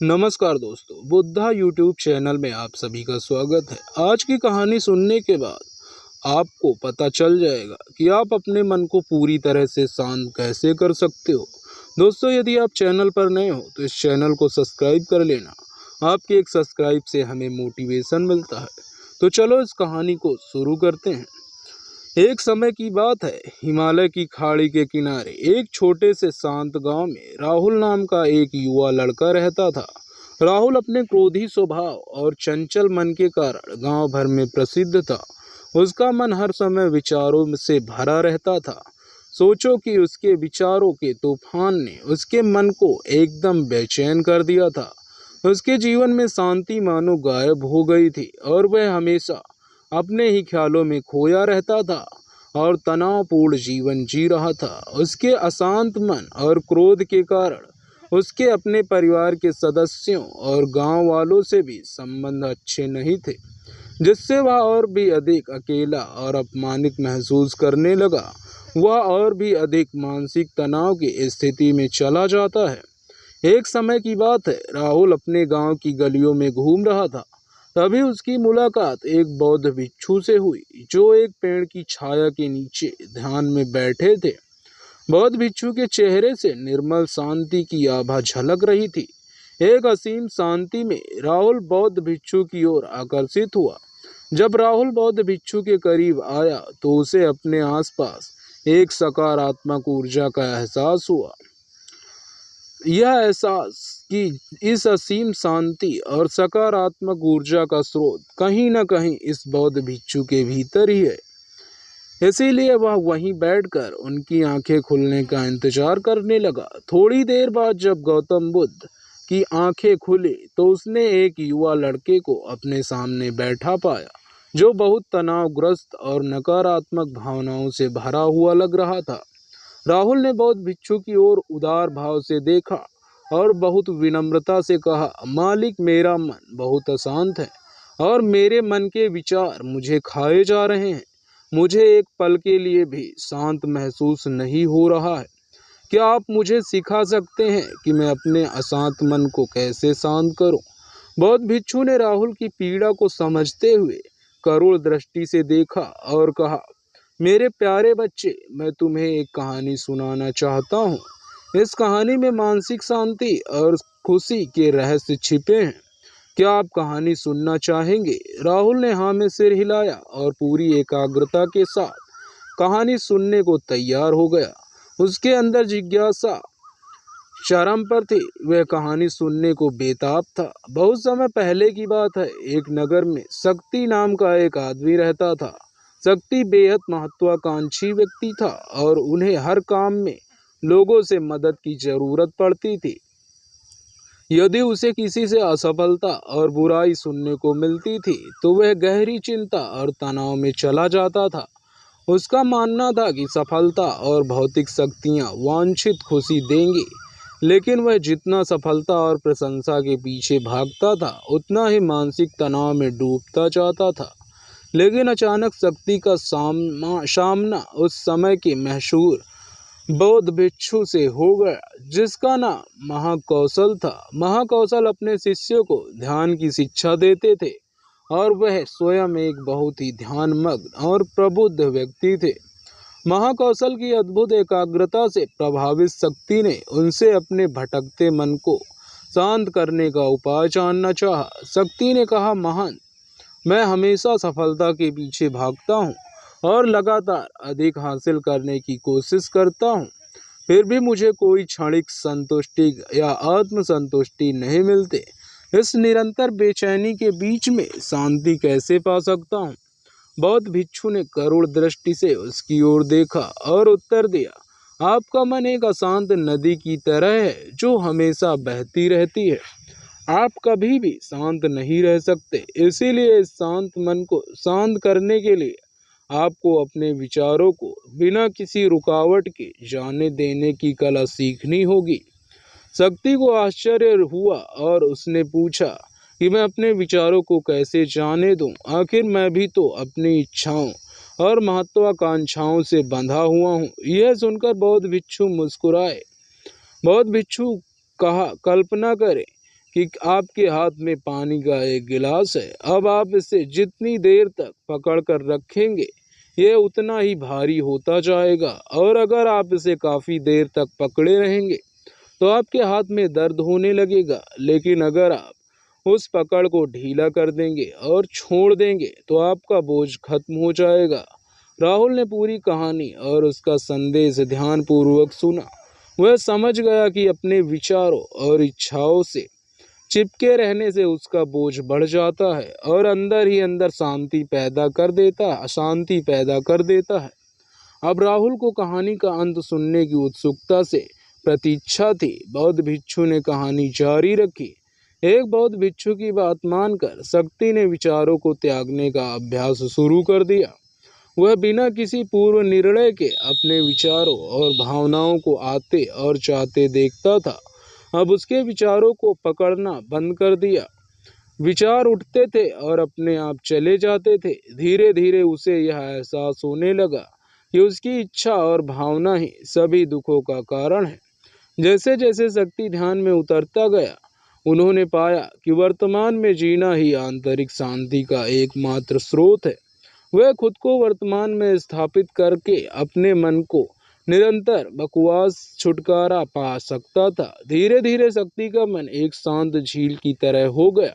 नमस्कार दोस्तों, Buddha YouTube channel में आप सभी का स्वागत है। आज की कहानी सुनने के बाद आपको पता चल जाएगा कि आप अपने मन को पूरी तरह से शांत कैसे कर सकते हो। दोस्तों, यदि आप चैनल पर नए हो तो इस चैनल को सब्सक्राइब कर लेना। आपके एक सब्सक्राइब से हमें मोटिवेशन मिलता है। तो चलो इस कहानी को शुरू करते हैं। एक समय की बात है, हिमालय की खाड़ी के किनारे एक छोटे से शांत गांव में राहुल नाम का एक युवा लड़का रहता था। राहुल अपने क्रोधी स्वभाव और चंचल मन के कारण गांव भर में प्रसिद्ध था। उसका मन हर समय विचारों से भरा रहता था। सोचो कि उसके विचारों के तूफान ने उसके मन को एकदम बेचैन कर दिया था। उसके जीवन में शांति मानो गायब हो गई थी और वह हमेशा अपने ही ख्यालों में खोया रहता था और तनावपूर्ण जीवन जी रहा था। उसके अशांत मन और क्रोध के कारण उसके अपने परिवार के सदस्यों और गांव वालों से भी संबंध अच्छे नहीं थे, जिससे वह और भी अधिक अकेला और अपमानित महसूस करने लगा। वह और भी अधिक मानसिक तनाव की स्थिति में चला जाता है। एक समय की बात है, राहुल अपने गांव की गलियों में घूम रहा था। तभी उसकी मुलाकात एक बौद्ध भिक्षु से हुई, जो एक पेड़ की छाया के नीचे ध्यान में बैठे थे। बौद्ध भिक्षु के चेहरे से निर्मल शांति की आभा झलक रही थी। एक असीम शांति में राहुल बौद्ध भिक्षु की ओर आकर्षित हुआ। जब राहुल बौद्ध भिक्षु के करीब आया तो उसे अपने आसपास एक सकारात्मक ऊर्जा का एहसास हुआ। यह एहसास कि इस असीम शांति और सकारात्मक ऊर्जा का स्रोत कहीं न कहीं इस बौद्ध भिक्षु के भीतर ही है। इसीलिए वह वहीं बैठकर उनकी आंखें खुलने का इंतजार करने लगा। थोड़ी देर बाद जब गौतम बुद्ध की आंखें खुली तो उसने एक युवा लड़के को अपने सामने बैठा पाया, जो बहुत तनावग्रस्त और नकारात्मक भावनाओं से भरा हुआ लग रहा था। राहुल ने बौद्ध भिक्षु की ओर उदार भाव से देखा और बहुत विनम्रता से कहा, मालिक, मेरा मन बहुत अशांत है और मेरे मन के विचार मुझे खाए जा रहे हैं। मुझे एक पल के लिए भी शांत महसूस नहीं हो रहा है। क्या आप मुझे सिखा सकते हैं कि मैं अपने अशांत मन को कैसे शांत करूं? बौद्ध भिक्षु ने राहुल की पीड़ा को समझते हुए करुण दृष्टि से देखा और कहा, मेरे प्यारे बच्चे, मैं तुम्हें एक कहानी सुनाना चाहता हूँ। इस कहानी में मानसिक शांति और खुशी के रहस्य छिपे हैं। क्या आप कहानी सुनना चाहेंगे? राहुल ने हाँ में सिर हिलाया और पूरी एकाग्रता के साथ कहानी सुनने को तैयार हो गया। उसके अंदर जिज्ञासा चरम पर थी। वह कहानी सुनने को बेताब था। बहुत समय पहले की बात है, एक नगर में शक्ति नाम का एक आदमी रहता था। शक्ति बेहद महत्वाकांक्षी व्यक्ति था और उन्हें हर काम में लोगों से मदद की जरूरत पड़ती थी। यदि उसे किसी से असफलता और बुराई सुनने को मिलती थी तो वह गहरी चिंता और तनाव में चला जाता था। उसका मानना था कि सफलता और भौतिक शक्तियां वांछित खुशी देंगी, लेकिन वह जितना सफलता और प्रशंसा के पीछे भागता था उतना ही मानसिक तनाव में डूबता जाता था। लेकिन अचानक शक्ति का सामना उस समय के मशहूर बौद्ध भिक्षु से हो गया, जिसका नाम महाकौशल था। महाकौशल अपने शिष्यों को ध्यान की शिक्षा देते थे और वह स्वयं एक बहुत ही ध्यानमग्न और प्रबुद्ध व्यक्ति थे। महाकौशल की अद्भुत एकाग्रता से प्रभावित शक्ति ने उनसे अपने भटकते मन को शांत करने का उपाय जानना चाहा। शक्ति ने कहा, महान, मैं हमेशा सफलता के पीछे भागता हूँ और लगातार अधिक हासिल करने की कोशिश करता हूँ, फिर भी मुझे कोई क्षणिक संतुष्टि या आत्मसंतुष्टि नहीं मिलते। इस निरंतर बेचैनी के बीच में शांति कैसे पा सकता हूँ? बौद्ध भिक्षु ने करुण दृष्टि से उसकी ओर देखा और उत्तर दिया, आपका मन एक अशांत नदी की तरह है जो हमेशा बहती रहती है। आप कभी भी शांत नहीं रह सकते। इसीलिए इस शांत मन को शांत करने के लिए आपको अपने विचारों को बिना किसी रुकावट के जाने देने की कला सीखनी होगी। शक्ति को आश्चर्य हुआ और उसने पूछा कि मैं अपने विचारों को कैसे जाने दूं? आखिर मैं भी तो अपनी इच्छाओं और महत्वाकांक्षाओं से बंधा हुआ हूँ। यह सुनकर बौद्ध भिक्षु मुस्कुराए। बौद्ध भिक्षु कहा, कल्पना करें कि आपके हाथ में पानी का एक गिलास है। अब आप इसे जितनी देर तक पकड़ कर रखेंगे, यह उतना ही भारी होता जाएगा, और अगर आप इसे काफ़ी देर तक पकड़े रहेंगे तो आपके हाथ में दर्द होने लगेगा। लेकिन अगर आप उस पकड़ को ढीला कर देंगे और छोड़ देंगे तो आपका बोझ खत्म हो जाएगा। राहुल ने पूरी कहानी और उसका संदेश ध्यानपूर्वक सुना। वह समझ गया कि अपने विचारों और इच्छाओं से चिपके रहने से उसका बोझ बढ़ जाता है और अंदर ही अंदर अशांति पैदा कर देता है। अब राहुल को कहानी का अंत सुनने की उत्सुकता से प्रतीक्षा थी। बौद्ध भिक्षु ने कहानी जारी रखी। एक बौद्ध भिक्षु की बात मानकर शक्ति ने विचारों को त्यागने का अभ्यास शुरू कर दिया। वह बिना किसी पूर्व निर्णय के अपने विचारों और भावनाओं को आते और जाते देखता था। अब उसके विचारों को पकड़ना बंद कर दिया। विचार उठते थे और अपने आप चले जाते थे। धीरे धीरे उसे यह एहसास होने लगा कि उसकी इच्छा और भावना ही सभी दुखों का कारण है। जैसे जैसे शक्ति ध्यान में उतरता गया, उन्होंने पाया कि वर्तमान में जीना ही आंतरिक शांति का एकमात्र स्रोत है। वह खुद को वर्तमान में स्थापित करके अपने मन को निरंतर बकवास छुटकारा पा सकता था। धीरे धीरे शक्ति का मन एक शांत झील की तरह हो गया,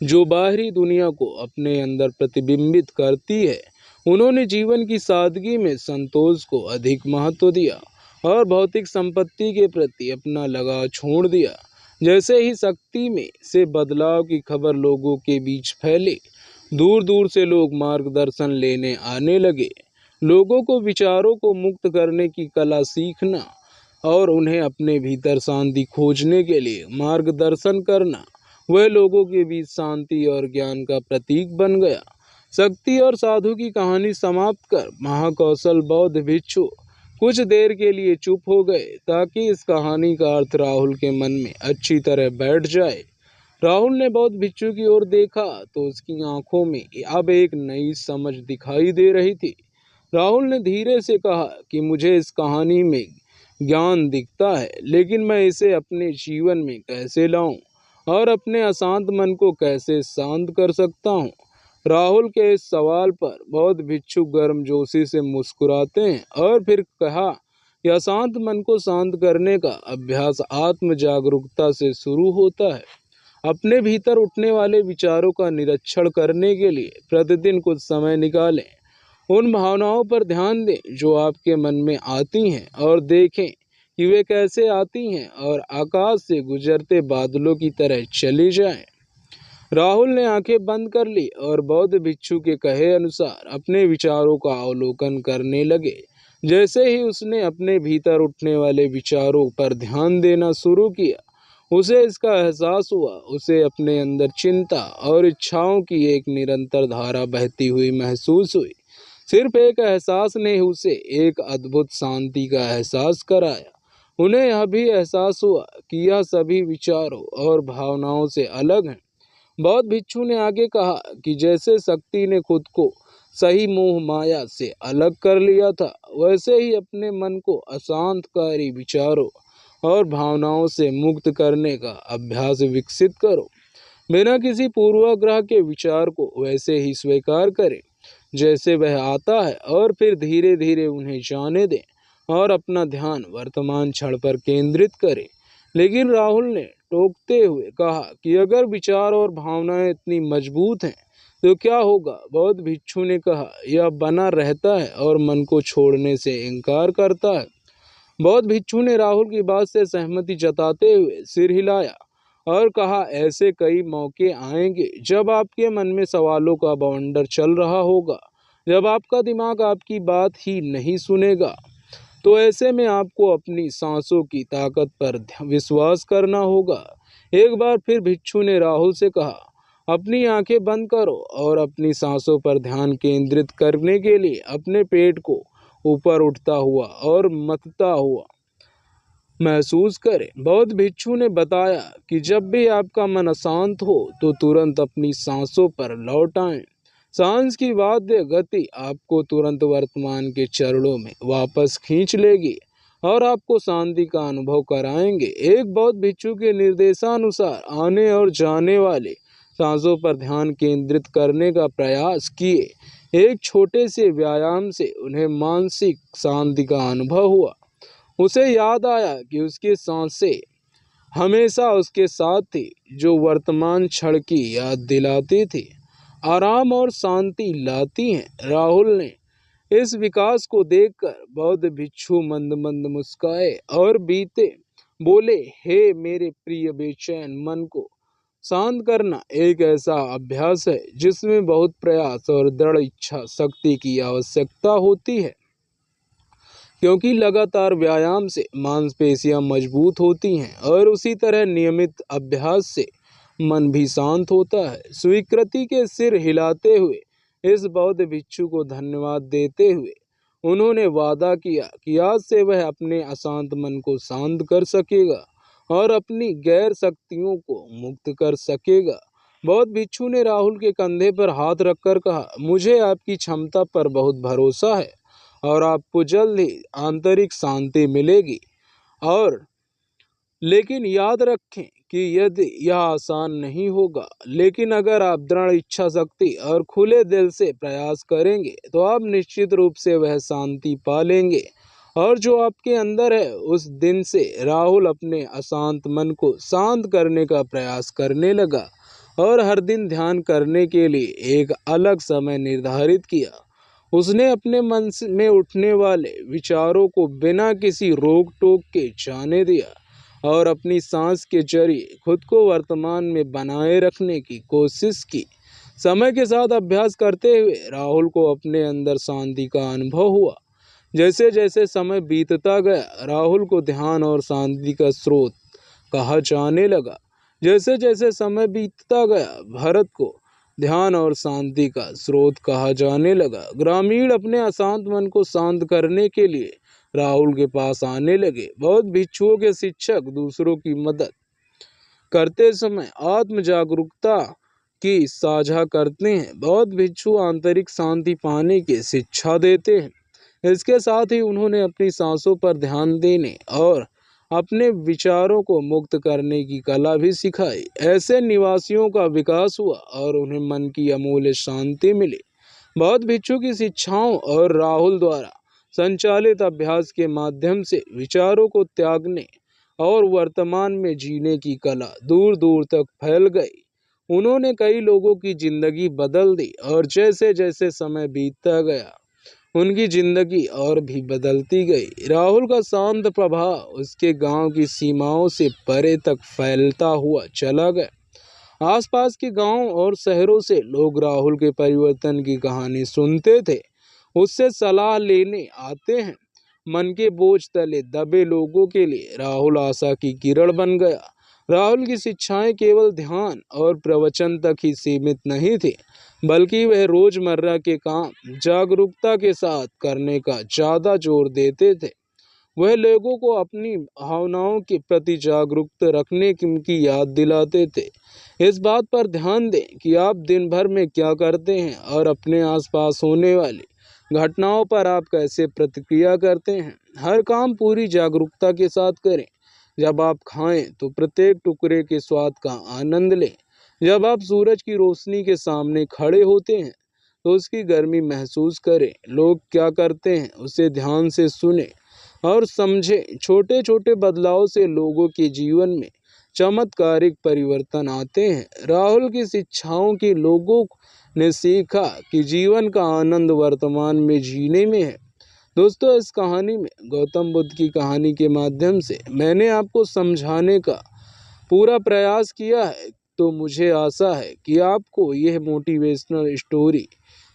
जो बाहरी दुनिया को अपने अंदर प्रतिबिंबित करती है। उन्होंने जीवन की सादगी में संतोष को अधिक महत्व दिया और भौतिक संपत्ति के प्रति अपना लगाव छोड़ दिया। जैसे ही शक्ति में से बदलाव की खबर लोगों के बीच फैली, दूर दूर से लोग मार्गदर्शन लेने आने लगे। लोगों को विचारों को मुक्त करने की कला सीखना और उन्हें अपने भीतर शांति खोजने के लिए मार्गदर्शन करना, वह लोगों के बीच शांति और ज्ञान का प्रतीक बन गया। शक्ति और साधु की कहानी समाप्त कर महाकौशल बौद्ध भिक्षु कुछ देर के लिए चुप हो गए, ताकि इस कहानी का अर्थ राहुल के मन में अच्छी तरह बैठ जाए। राहुल ने बौद्ध भिक्षु की ओर देखा तो उसकी आंखों में अब एक नई समझ दिखाई दे रही थी। राहुल ने धीरे से कहा कि मुझे इस कहानी में ज्ञान दिखता है, लेकिन मैं इसे अपने जीवन में कैसे लाऊं और अपने अशांत मन को कैसे शांत कर सकता हूं? राहुल के इस सवाल पर बौद्ध भिक्षु गर्मजोशी से मुस्कुराते हैं और फिर कहा कि अशांत मन को शांत करने का अभ्यास आत्म जागरूकता से शुरू होता है। अपने भीतर उठने वाले विचारों का निरीक्षण करने के लिए प्रतिदिन कुछ समय निकालें। उन भावनाओं पर ध्यान दें जो आपके मन में आती हैं और देखें कि वे कैसे आती हैं और आकाश से गुजरते बादलों की तरह चली जाएं। राहुल ने आंखें बंद कर ली और बौद्ध भिक्षु के कहे अनुसार अपने विचारों का अवलोकन करने लगे। जैसे ही उसने अपने भीतर उठने वाले विचारों पर ध्यान देना शुरू किया, उसे इसका एहसास हुआ। उसे अपने अंदर चिंता और इच्छाओं की एक निरंतर धारा बहती हुई महसूस हुई। सिर्फ एक एहसास ने उसे एक अद्भुत शांति का एहसास कराया। उन्हें यह भी एहसास हुआ कि यह सभी विचारों और भावनाओं से अलग हैं। बौद्ध भिक्षु ने आगे कहा कि जैसे शक्ति ने खुद को सही मोह माया से अलग कर लिया था, वैसे ही अपने मन को अशांतकारी विचारों और भावनाओं से मुक्त करने का अभ्यास विकसित करो। बिना किसी पूर्वाग्रह के विचार को वैसे ही स्वीकार करें जैसे वह आता है, और फिर धीरे धीरे उन्हें जाने दें और अपना ध्यान वर्तमान क्षण पर केंद्रित करें। लेकिन राहुल ने टोकते हुए कहा कि अगर विचार और भावनाएं इतनी मजबूत हैं तो क्या होगा? बौद्ध भिक्षु ने कहा, यह बना रहता है और मन को छोड़ने से इनकार करता है। बौद्ध भिक्षु ने राहुल की बात से सहमति जताते हुए सिर हिलाया और कहा, ऐसे कई मौके आएंगे जब आपके मन में सवालों का बवंडर चल रहा होगा, जब आपका दिमाग आपकी बात ही नहीं सुनेगा। तो ऐसे में आपको अपनी सांसों की ताकत पर विश्वास करना होगा। एक बार फिर भिक्षु ने राहुल से कहा, अपनी आंखें बंद करो और अपनी सांसों पर ध्यान केंद्रित करने के लिए अपने पेट को ऊपर उठता हुआ और मथता हुआ महसूस करें। बौद्ध भिक्षु ने बताया कि जब भी आपका मन अशांत हो तो तुरंत अपनी सांसों पर लौट आएं। सांस की वाद्य गति आपको तुरंत वर्तमान के चरणों में वापस खींच लेगी और आपको शांति का अनुभव कराएंगे। एक बौद्ध भिक्षु के निर्देशानुसार आने और जाने वाले सांसों पर ध्यान केंद्रित करने का प्रयास किए। एक छोटे से व्यायाम से उन्हें मानसिक शांति का अनुभव हुआ। उसे याद आया कि उसकी सांसें हमेशा उसके साथ थी, जो वर्तमान क्षण की याद दिलाती थी, आराम और शांति लाती हैं। राहुल ने इस विकास को देखकर बौद्ध भिक्षु मंद मंद मुस्काए और बीते बोले, हे मेरे प्रिय बेचैन मन को शांत करना एक ऐसा अभ्यास है जिसमें बहुत प्रयास और दृढ़ इच्छा शक्ति की आवश्यकता होती है, क्योंकि लगातार व्यायाम से मांसपेशियां मजबूत होती हैं और उसी तरह नियमित अभ्यास से मन भी शांत होता है। स्वीकृति के सिर हिलाते हुए इस बौद्ध भिक्षु को धन्यवाद देते हुए उन्होंने वादा किया कि आज से वह अपने अशांत मन को शांत कर सकेगा और अपनी गैर शक्तियों को मुक्त कर सकेगा। बौद्ध भिक्षु ने राहुल के कंधे पर हाथ रखकर कहा, मुझे आपकी क्षमता पर बहुत भरोसा है और आपको जल्द ही आंतरिक शांति मिलेगी। और लेकिन याद रखें कि यदि यह आसान नहीं होगा, लेकिन अगर आप दृढ़ इच्छा शक्ति और खुले दिल से प्रयास करेंगे तो आप निश्चित रूप से वह शांति पा लेंगे और जो आपके अंदर है। उस दिन से राहुल अपने अशांत मन को शांत करने का प्रयास करने लगा और हर दिन ध्यान करने के लिए एक अलग समय निर्धारित किया। उसने अपने मन में उठने वाले विचारों को बिना किसी रोक टोक के जाने दिया और अपनी सांस के जरिए खुद को वर्तमान में बनाए रखने की कोशिश की। समय के साथ अभ्यास करते हुए राहुल को अपने अंदर शांति का अनुभव हुआ। जैसे जैसे समय बीतता गया, राहुल को ध्यान और शांति का स्रोत कहा जाने लगा। जैसे जैसे समय बीतता गया, भरत को ध्यान और शांति का स्रोत कहा जाने लगा। ग्रामीण अपने अशांत मन को शांत करने के लिए राहुल के पास आने लगे। बौद्ध भिक्षुओं के शिक्षक दूसरों की मदद करते समय आत्म जागरूकता की साझा करते हैं। बौद्ध भिक्षु आंतरिक शांति पाने की शिक्षा देते हैं। इसके साथ ही उन्होंने अपनी सांसों पर ध्यान देने और अपने विचारों को मुक्त करने की कला भी सिखाई। ऐसे निवासियों का विकास हुआ और उन्हें मन की अमूल्य शांति मिली। बौद्ध भिक्षु की शिक्षाओं और राहुल द्वारा संचालित अभ्यास के माध्यम से विचारों को त्यागने और वर्तमान में जीने की कला दूर दूर तक फैल गई। उन्होंने कई लोगों की जिंदगी बदल दी और जैसे जैसे समय बीतता गया, उनकी जिंदगी और भी बदलती गई। राहुल का शांत प्रभाव उसके गांव की सीमाओं से परे तक फैलता हुआ चला गया। आसपास के गांव और शहरों से लोग राहुल के परिवर्तन की कहानी सुनते थे, उससे सलाह लेने आते हैं। मन के बोझ तले दबे लोगों के लिए राहुल आशा की किरण बन गया। राहुल की शिक्षाएं केवल ध्यान और प्रवचन तक ही सीमित नहीं थी, बल्कि वह रोजमर्रा के काम जागरूकता के साथ करने का ज्यादा जोर देते थे। वह लोगों को अपनी भावनाओं के प्रति जागरूक रखने की याद दिलाते थे। इस बात पर ध्यान दें कि आप दिन भर में क्या करते हैं और अपने आसपास होने वाली घटनाओं पर आप कैसे प्रतिक्रिया करते हैं। हर काम पूरी जागरूकता के साथ करें। जब आप खाएं तो प्रत्येक टुकड़े के स्वाद का आनंद लें। जब आप सूरज की रोशनी के सामने खड़े होते हैं तो उसकी गर्मी महसूस करें। लोग क्या करते हैं उसे ध्यान से सुनें और समझें। छोटे छोटे बदलाव से लोगों के जीवन में चमत्कारिक परिवर्तन आते हैं। राहुल की शिक्षाओं की लोगों ने सीखा कि जीवन का आनंद वर्तमान में जीने में है। दोस्तों, इस कहानी में गौतम बुद्ध की कहानी के माध्यम से मैंने आपको समझाने का पूरा प्रयास किया है, तो मुझे आशा है कि आपको यह मोटिवेशनल स्टोरी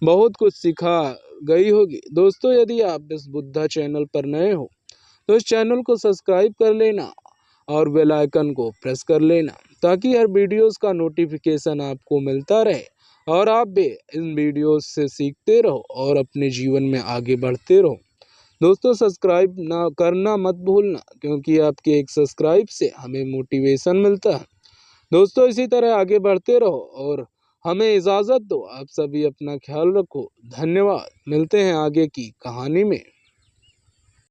बहुत कुछ सिखा गई होगी। दोस्तों, यदि आप इस बुद्धा चैनल पर नए हो तो इस चैनल को सब्सक्राइब कर लेना और बेल आइकन को प्रेस कर लेना, ताकि हर वीडियोस का नोटिफिकेशन आपको मिलता रहे और आप भी इन वीडियोस से सीखते रहो और अपने जीवन में आगे बढ़ते रहो। दोस्तों, सब्सक्राइब ना करना मत भूलना, क्योंकि आपके एक सब्सक्राइब से हमें मोटिवेशन मिलता है। दोस्तों, इसी तरह आगे बढ़ते रहो और हमें इजाज़त दो। आप सभी अपना ख्याल रखो। धन्यवाद। मिलते हैं आगे की कहानी में।